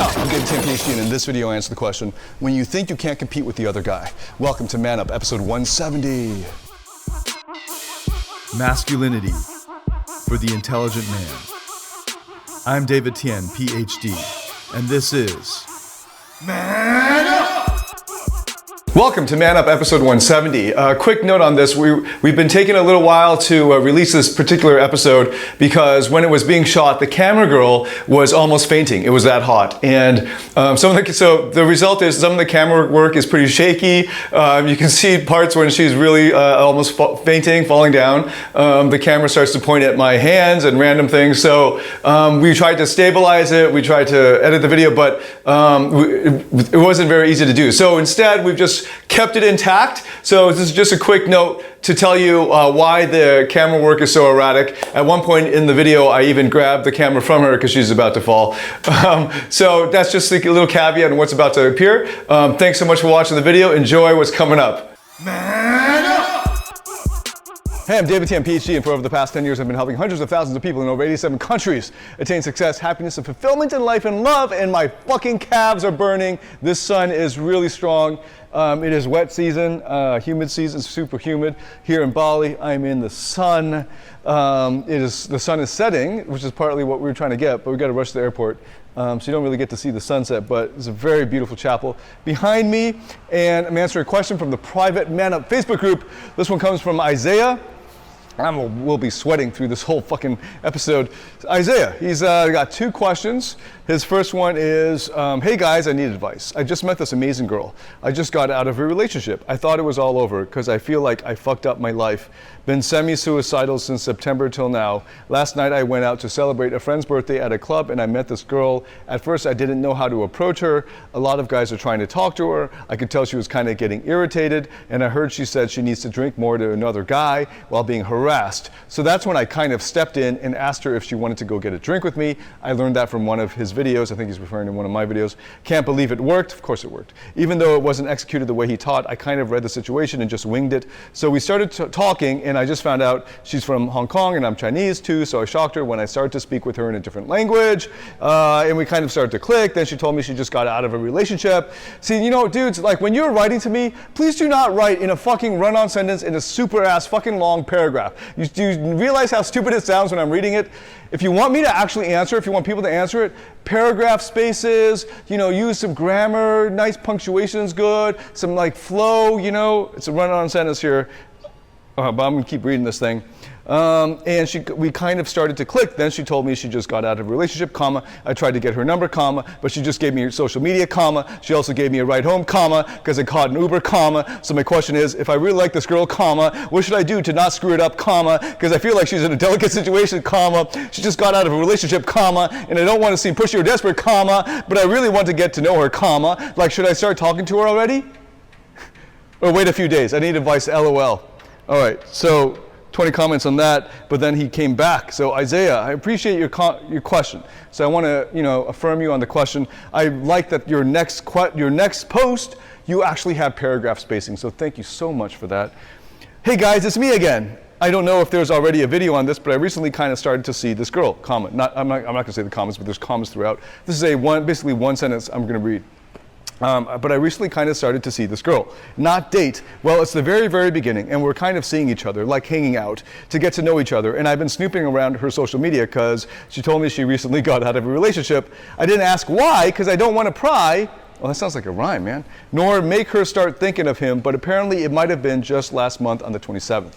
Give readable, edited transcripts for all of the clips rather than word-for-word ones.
up! I'm David Tian, Ph.D, and in this video I answer the question, when you think you can't compete with the other guy. Welcome to Man Up, episode 170. Masculinity for the intelligent man. I'm David Tian, Ph.D, and this is Man Up! Welcome to Man Up, episode 170. Quick note on this, we've been taking a little while to release this particular episode because when it was being shot, the camera girl was almost fainting. It was that hot. And so the result is some of the camera work is pretty shaky. You can see parts when she's really almost fainting, falling down. The camera starts to point at my hands and random things. So we tried to stabilize it, we tried to edit the video, but it wasn't very easy to do. So instead, we've just kept it intact. So this is just a quick note to tell you why the camera work is so erratic. At one point in the video, I even grabbed the camera from her because she's about to fall. So that's just a little caveat on what's about to appear. Thanks so much for watching the video. Enjoy what's coming up. Man up! Hey, I'm David Tian, Ph.D, and for over the past 10 years, I've been helping hundreds of thousands of people in over 87 countries attain success, happiness, and fulfillment in life and love, and my fucking calves are burning. This sun is really strong. It is wet season, humid season, super humid. Here in Bali, I'm in the sun. The sun is setting, which is partly what we were trying to get, but we got to rush to the airport. So you don't really get to see the sunset, but it's a very beautiful chapel behind me. And I'm answering a question from the private Man Up Facebook group. This one comes from Isaiah. We'll be sweating through this whole fucking episode. Isaiah, he's got two questions. His first one is, hey guys, I need advice. I just met this amazing girl. I just got out of a relationship. I thought it was all over because I feel like I fucked up my life. Been semi-suicidal since September till now. Last night I went out to celebrate a friend's birthday at a club and I met this girl. At first I didn't know how to approach her. A lot of guys are trying to talk to her. I could tell she was kind of getting irritated, and I heard she said she needs to drink more to another guy while being harassed. So that's when I kind of stepped in and asked her if she wanted to go get a drink with me. I learned that from one of his videos. I think he's referring to one of my videos. Can't believe it worked. Of course it worked. Even though it wasn't executed the way he taught, I kind of read the situation and just winged it. So we started talking, and I just found out she's from Hong Kong and I'm Chinese too, so I shocked her when I started to speak with her in a different language, and we kind of started to click. Then she told me she just got out of a relationship. See, you know, dudes, like when you're writing to me, please do not write in a fucking run-on sentence in a super ass fucking long paragraph. Do you realize how stupid it sounds when I'm reading it? If you want me to actually answer, if you want people to answer it, paragraph spaces, you know, use some grammar, nice punctuation's good, some like flow, you know, it's a run-on sentence here. But I'm gonna keep reading this thing. And we kind of started to click. Then she told me she just got out of a relationship, comma. I tried to get her number, comma, but she just gave me her social media, comma. She also gave me a ride home, comma, because I caught an Uber, comma. So my question is, if I really like this girl, comma, what should I do to not screw it up, comma, because I feel like she's in a delicate situation, comma. She just got out of a relationship, comma, and I don't want to seem pushy or desperate, comma, but I really want to get to know her, comma. Like, should I start talking to her already? Or wait a few days? I need advice, LOL. All right, so 20 comments on that, but then he came back. So Isaiah, I appreciate your question. So I want to, you know, affirm you on the question. I like that your next post, you actually have paragraph spacing. So thank you so much for that. Hey guys, it's me again. I don't know if there's already a video on this, but I recently kind of started to see this girl. Comma. I'm not going to say the comments, but there's commas throughout. This is basically one sentence I'm going to read. But I recently kind of started to see this girl. Not date. Well, it's the very, very beginning, and we're kind of seeing each other, like hanging out, to get to know each other. And I've been snooping around her social media because she told me she recently got out of a relationship. I didn't ask why, because I don't want to pry. Well, that sounds like a rhyme, man. Nor make her start thinking of him, but apparently it might have been just last month on the 27th.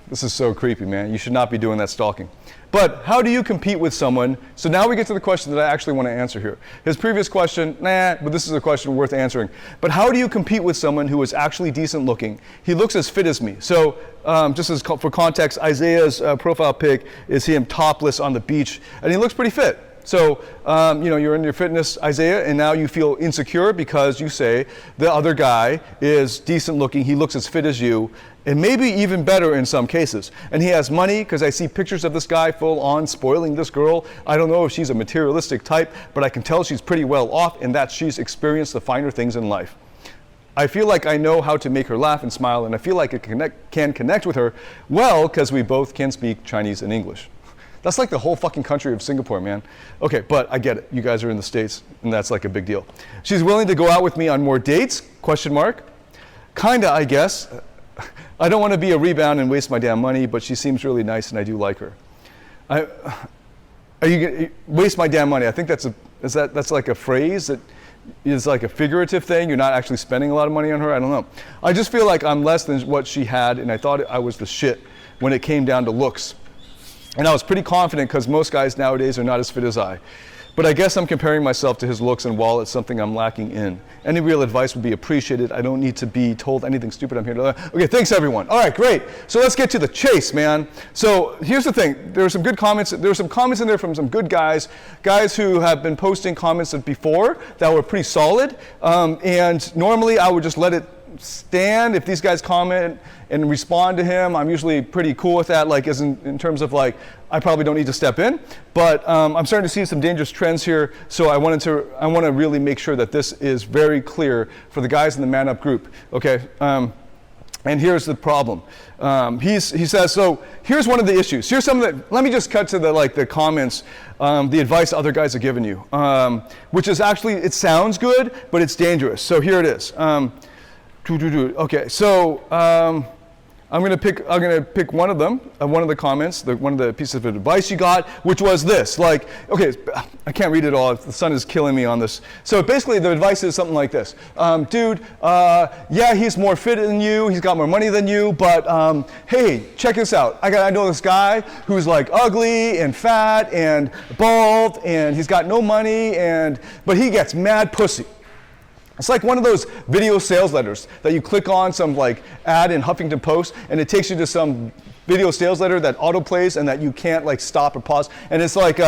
This is so creepy, man. You should not be doing that stalking. But how do you compete with someone? So now we get to the question that I actually want to answer here. His previous question, but this is a question worth answering. But how do you compete with someone who is actually decent looking? He looks as fit as me. So just as for context, Isaiah's profile pic is him topless on the beach, and he looks pretty fit. So, you know, you're in your fitness, Isaiah, and now you feel insecure because you say the other guy is decent looking, he looks as fit as you, and maybe even better in some cases. And he has money, because I see pictures of this guy full on spoiling this girl. I don't know if she's a materialistic type, but I can tell she's pretty well off and that she's experienced the finer things in life. I feel like I know how to make her laugh and smile, and I feel like I can connect with her well because we both can speak Chinese and English. That's like the whole fucking country of Singapore, man. Okay, but I get it. You guys are in the States, and that's like a big deal. She's willing to go out with me on more dates? Question mark. Kinda, I guess. I don't want to be a rebound and waste my damn money, but she seems really nice, and I do like her. Are you gonna waste my damn money? I think that's like a phrase that is like a figurative thing. You're not actually spending a lot of money on her. I don't know. I just feel like I'm less than what she had, and I thought I was the shit when it came down to looks. And I was pretty confident because most guys nowadays are not as fit as I. But I guess I'm comparing myself to his looks and wallet, something I'm lacking in. Any real advice would be appreciated. I don't need to be told anything stupid. I'm here to learn. Okay, thanks everyone. All right, great. So let's get to the chase, man. So here's the thing. There were some good comments. There were some comments in there from some good guys who have been posting comments before that were pretty solid. And normally I would just let it stand if these guys comment and respond to him. I'm usually pretty cool with that, like as in terms of like I probably don't need to step in, but I'm starting to see some dangerous trends here, so I want to really make sure that this is very clear for the guys in the Man Up group. Okay, and here's the problem. He says, so here's one of the issues. Here's some of the, let me just cut to the comments, the advice other guys have given you, which is actually, it sounds good, but it's dangerous. So here it is. Okay, so I'm gonna pick one of them, one of the comments, one of the pieces of advice you got, which was this. Like, okay, I can't read it all. The sun is killing me on this. So basically, the advice is something like this: dude, yeah, he's more fit than you, he's got more money than you, but hey, check this out. I know this guy who's like ugly and fat and bald, and he's got no money, but he gets mad pussy. It's like one of those video sales letters that you click on some like ad in Huffington Post and it takes you to some video sales letter that autoplays and that you can't like stop or pause. And it's like,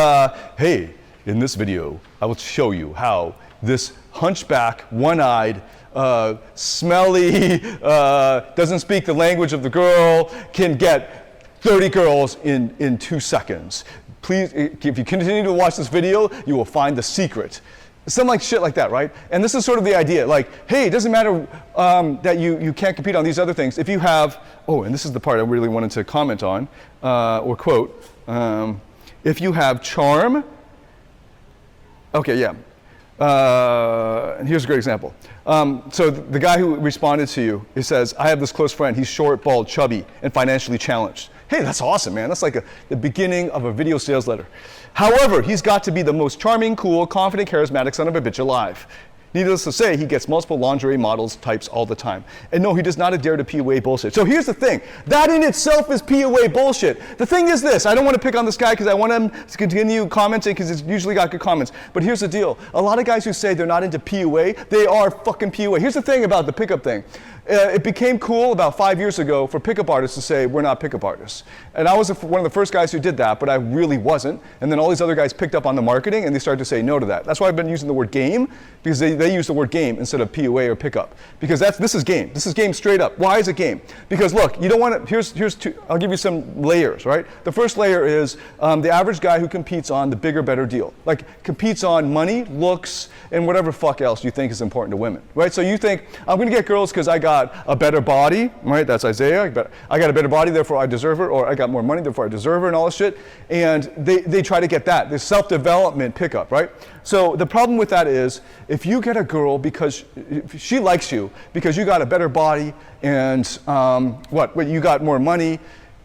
hey, in this video, I will show you how this hunchback, one-eyed, smelly, doesn't speak the language of the girl, can get 30 girls in 2 seconds. Please, if you continue to watch this video, you will find the secret. Something like shit like that, right? And this is sort of the idea, like, hey, it doesn't matter that you can't compete on these other things. If you have, and this is the part I really wanted to comment on, or quote, if you have charm, okay, yeah. And here's a great example. So the guy who responded to you, he says, I have this close friend, he's short, bald, chubby, and financially challenged. Hey, that's awesome, man. That's like the beginning of a video sales letter. However, he's got to be the most charming, cool, confident, charismatic son of a bitch alive. Needless to say, he gets multiple lingerie models types all the time. And no, he does not adhere to PUA bullshit. So here's the thing. That in itself is PUA bullshit. The thing is this. I don't want to pick on this guy because I want him to continue commenting because he's usually got good comments. But here's the deal. A lot of guys who say they're not into PUA, they are fucking PUA. Here's the thing about the pickup thing. It became cool about 5 years ago for pickup artists to say, we're not pickup artists. And I was one of the first guys who did that, but I really wasn't. And then all these other guys picked up on the marketing and they started to say no to that. That's why I've been using the word game, because they use the word game instead of PUA or pickup. Because this is game. This is game straight up. Why is it game? Because look, you don't want to, here's two, I'll give you some layers, right? The first layer is the average guy who competes on the bigger, better deal. Like competes on money, looks, and whatever fuck else you think is important to women, right? So you think, I'm gonna get girls because I got a better body, right? That's Isaiah. I got a better body, therefore I deserve her, or I got more money, therefore I deserve her, and all this shit. And they try to get that. This self-development pickup, right? So the problem with that is, if you get a girl because she likes you, because you got a better body, and you got more money,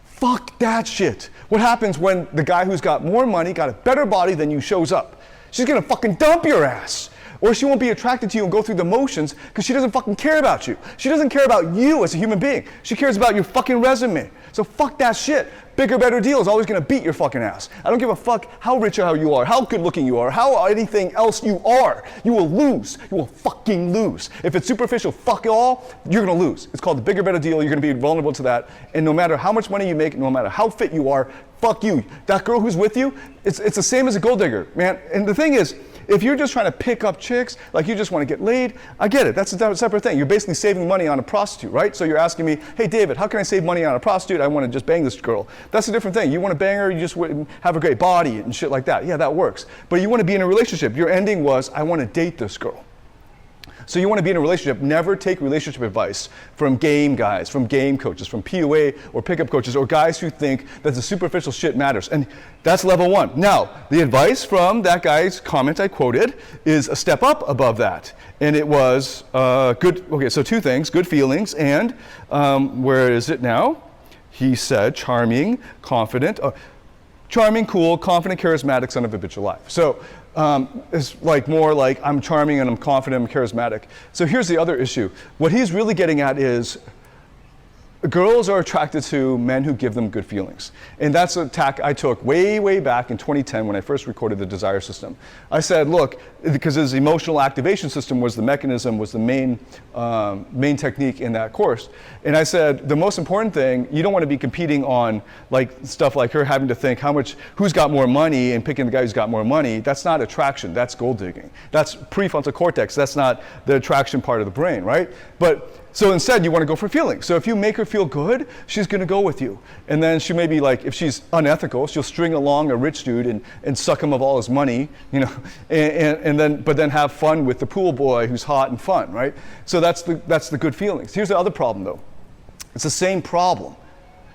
fuck that shit. What happens when the guy who's got more money, got a better body than you shows up? She's gonna fucking dump your ass. Or she won't be attracted to you and go through the motions because she doesn't fucking care about you. She doesn't care about you as a human being. She cares about your fucking resume. So fuck that shit. Bigger, better deal is always gonna beat your fucking ass. I don't give a fuck how rich or how you are, how good looking you are, how anything else you are. You will lose. You will fucking lose. If it's superficial, fuck it all, you're gonna lose. It's called the bigger, better deal. You're gonna be vulnerable to that. And no matter how much money you make, no matter how fit you are, fuck you. That girl who's with you, it's the same as a gold digger, man. And the thing is, if you're just trying to pick up chicks, like you just want to get laid, I get it. That's a separate thing. You're basically saving money on a prostitute, right? So you're asking me, hey, David, how can I save money on a prostitute? I want to just bang this girl. That's a different thing. You want to bang her, you just have a great body and shit like that. Yeah, that works. But you want to be in a relationship. Your ending was, I want to date this girl. So you want to be in a relationship, never take relationship advice from game guys, from game coaches, from PUA or pickup coaches, or guys who think that the superficial shit matters. And that's level one. Now, the advice from that guy's comment I quoted is a step up above that. And it was good, okay, so two things, good feelings, and where is it now? He said charming, confident, charming, cool, confident, charismatic, son of a bitch alive. So it's like more like I'm charming and I'm confident, I'm charismatic. So here's the other issue. What he's really getting at is girls are attracted to men who give them good feelings. And that's a tack I took way, way back in 2010 when I first recorded the desire system. I said, look, because his emotional activation system was the mechanism, was the main technique in that course. And I said, the most important thing, you don't want to be competing on like stuff like her having to think who's got more money and picking the guy who's got more money. That's not attraction, that's gold digging. That's prefrontal cortex, that's not the attraction part of the brain, right? So instead, you want to go for feelings. So if you make her feel good, she's going to go with you. And then she may be like, if she's unethical, she'll string along a rich dude and suck him of all his money, you know, but then have fun with the pool boy who's hot and fun, right? So that's the good feelings. Here's the other problem, though. It's the same problem.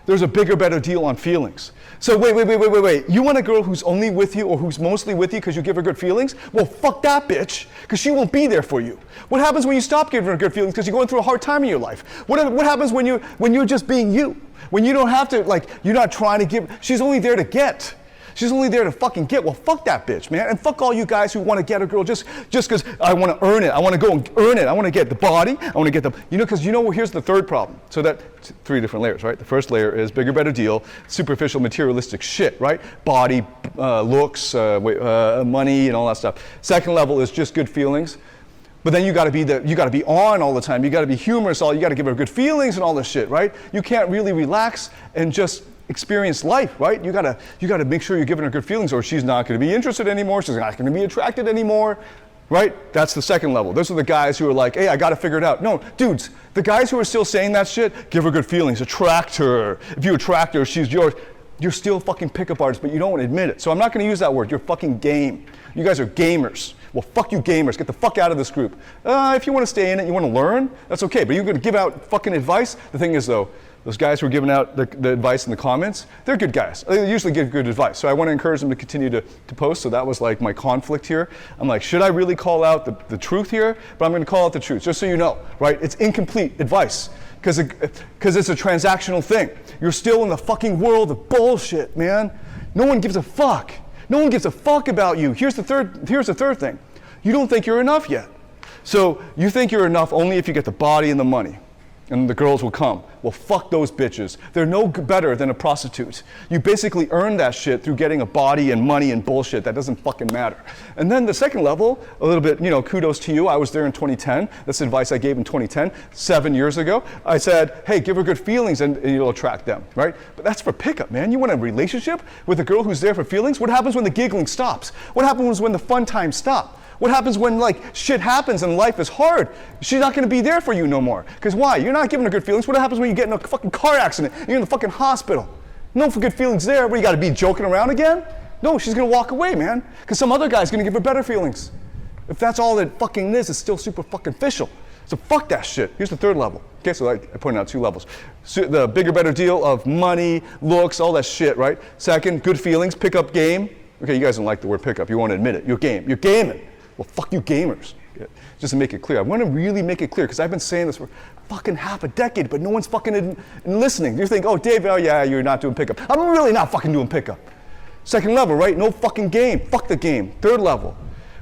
There's a bigger, better deal on feelings. So wait. You want a girl who's only with you or who's mostly with you because you give her good feelings? Well, fuck that bitch, because she won't be there for you. What happens when you stop giving her good feelings because you're going through a hard time in your life? What happens when you're just being you? When you don't have to, like, you're not trying to give, she's only there to get. She's only there to fucking get. Well, fuck that bitch, man. And fuck all you guys who want to get a girl just because I want to earn it. I want to go and earn it. I want to get the body. I want to get the, because here's the third problem. So that, three different layers, right? The first layer is bigger, better deal, superficial, materialistic shit, right? Body, looks, money, and all that stuff. Second level is just good feelings. But then you got to be on all the time. You got to be humorous. You got to give her good feelings and all this shit, right? You can't really relax and just experience life, right? You gotta make sure you're giving her good feelings, or she's not going to be interested anymore. She's not going to be attracted anymore, right? That's the second level. Those are the guys who are like, hey, I got to figure it out. No, dudes, the guys who are still saying that shit, give her good feelings, attract her. If you attract her, she's yours. You're still fucking pickup artists, but you don't want to admit it. So I'm not going to use that word. You're fucking game. You guys are gamers. Well, fuck you gamers. Get the fuck out of this group. If you want to stay in it, you want to learn, that's okay. But you're going to give out fucking advice? The thing is, though, those guys who are giving out the advice in the comments, they're good guys. They usually give good advice. So I want to encourage them to continue to post. So that was like my conflict here. I'm like, should I really call out the truth here? But I'm going to call out the truth, just so you know, right? It's incomplete advice because it's a transactional thing. You're still in the fucking world of bullshit, man. No one gives a fuck. No one gives a fuck about you. Here's the third thing. You don't think you're enough yet. So you think you're enough only if you get the body and the money. And the girls will come. Well, fuck those bitches. They're no better than a prostitute. You basically earn that shit through getting a body and money and bullshit that doesn't fucking matter. And then the second level, a little bit, kudos to you. I was there in 2010. That's advice I gave in 2010, 7 years ago. I said, hey, give her good feelings and you'll attract them, right? But that's for pickup, man. You want a relationship with a girl who's there for feelings? What happens when the giggling stops? What happens when the fun times stop? What happens when shit happens and life is hard? She's not going to be there for you no more. Because why? You're not giving her good feelings. What happens when you get in a fucking car accident and you're in the fucking hospital? No for good feelings there. What, you got to be joking around again? No, she's going to walk away, man. Because some other guy's going to give her better feelings. If that's all it fucking is, it's still super fucking official. So fuck that shit. Here's the third level. Okay, so I pointed out two levels. So the bigger, better deal of money, looks, all that shit, right? Second, good feelings, pickup game. Okay, you guys don't like the word pickup. You won't admit it. You're game. You're gaming. Well, fuck you gamers. Just to make it clear. I want to really make it clear because I've been saying this for fucking half a decade, but no one's fucking listening. You think, oh, Dave, oh yeah, you're not doing pickup. I'm really not fucking doing pickup. Second level, right? No fucking game. Fuck the game. Third level,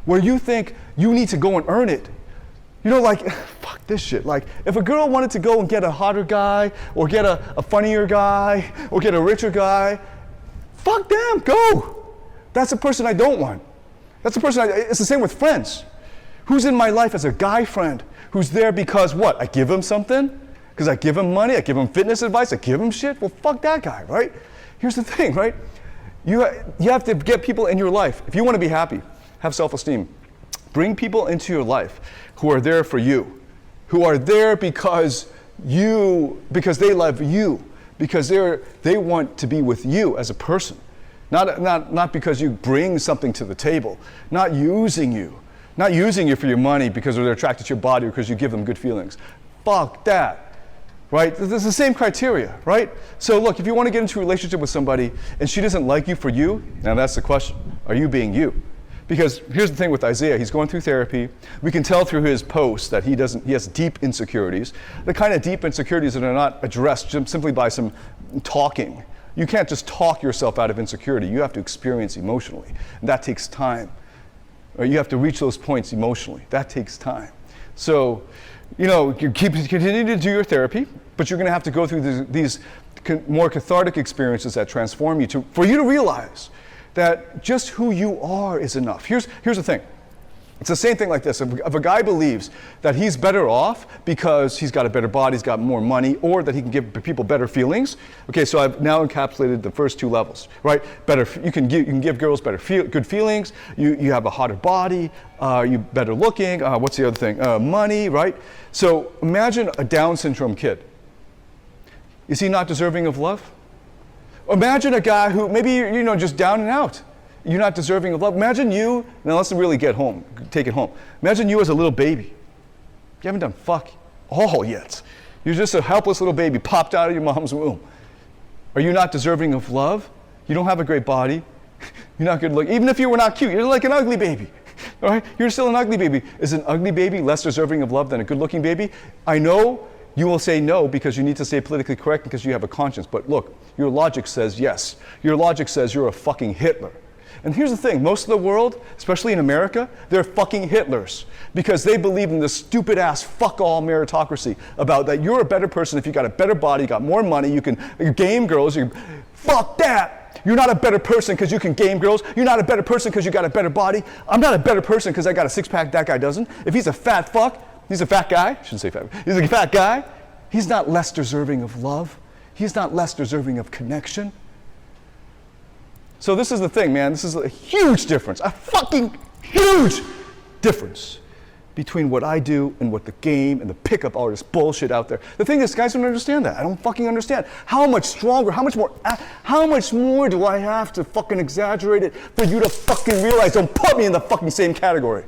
where you think you need to go and earn it. Fuck this shit. If a girl wanted to go and get a hotter guy, or get a funnier guy, or get a richer guy, fuck them, go. That's the person I don't want. That's the person, it's the same with friends. Who's in my life as a guy friend? Who's there because what? I give him something? Because I give him money, I give him fitness advice, I give him shit? Well, fuck that guy, right? Here's the thing, right? You have to get people in your life. If you want to be happy, have self-esteem. Bring people into your life who are there for you, who are there because they love you, because they want to be with you as a person. Not because you bring something to the table, not using you, Not using you for your money because they're attracted to your body or because you give them good feelings. Fuck that, right? This is the same criteria, right? So look, if you want to get into a relationship with somebody and she doesn't like you for you, now that's the question. Are you being you? Because here's the thing with Isaiah, he's going through therapy. We can tell through his posts that he has deep insecurities. The kind of deep insecurities that are not addressed simply by some talking. You can't just talk yourself out of insecurity. You have to experience emotionally, and that takes time. Or you have to reach those points emotionally. That takes time. So, you continue to do your therapy, but you're going to have to go through these more cathartic experiences that transform you for you to realize that just who you are is enough. Here's the thing. It's the same thing like this. If a guy believes that he's better off because he's got a better body, he's got more money, or that he can give people better feelings. Okay, so I've now encapsulated the first two levels, right? You can give girls good feelings. You have a hotter body. You better looking. What's the other thing? Money, right? So imagine a Down syndrome kid. Is he not deserving of love? Imagine a guy who maybe just down and out. You're not deserving of love. Imagine you, now let's really take it home. Imagine you as a little baby. You haven't done fuck all yet. You're just a helpless little baby popped out of your mom's womb. Are you not deserving of love? You don't have a great body. You're not good looking. Even if you were not cute, you're like an ugly baby. All right? You're still an ugly baby. Is an ugly baby less deserving of love than a good looking baby? I know you will say no because you need to stay politically correct because you have a conscience. But look, your logic says yes. Your logic says you're a fucking Hitler. And here's the thing, most of the world, especially in America, they're fucking Hitlers because they believe in this stupid ass fuck all meritocracy about that you're a better person if you got a better body, you got more money, you can game girls, fuck that. You're not a better person because you can game girls. You're not a better person because you got a better body. I'm not a better person because I got a six pack, that guy doesn't. If he's a fat fuck, he's a fat guy, I shouldn't say fat, he's a fat guy, he's not less deserving of love. He's not less deserving of connection. So this is the thing, man. This is a huge difference, a fucking huge difference between what I do and what the game and the pickup artist bullshit out there. The thing is, guys don't understand that. I don't fucking understand. How much stronger, how much more do I have to fucking exaggerate it for you to fucking realize? Don't put me in the fucking same category.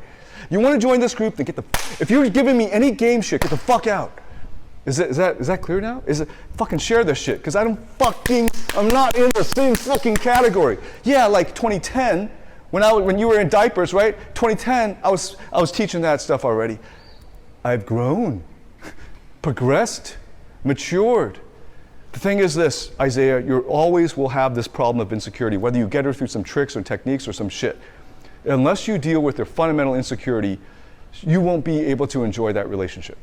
You want to join this group? Then if you're giving me any game shit, get the fuck out. Is that clear now? Fucking share this shit, because I'm not in the same fucking category. Yeah, like 2010, when you were in diapers, right? 2010, I was teaching that stuff already. I've grown, progressed, matured. The thing is this, Isaiah, you always will have this problem of insecurity, whether you get her through some tricks or techniques or some shit. Unless you deal with their fundamental insecurity, you won't be able to enjoy that relationship.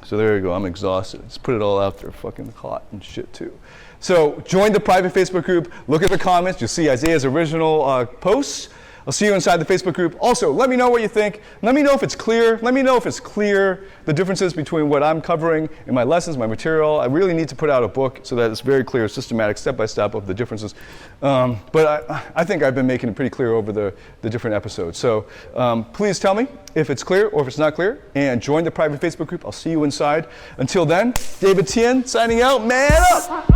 So there you go, I'm exhausted. Let's put it all out there, fucking hot and shit too. So join the private Facebook group, look at the comments, you'll see Isaiah's original posts. I'll see you inside the Facebook group. Also, let me know what you think. Let me know if it's clear. Let me know if it's clear, the differences between what I'm covering in my lessons, my material. I really need to put out a book so that it's very clear, systematic, step-by-step of the differences. But I think I've been making it pretty clear over the different episodes. So please tell me if it's clear or if it's not clear, and join the private Facebook group. I'll see you inside. Until then, David Tian signing out. Man up!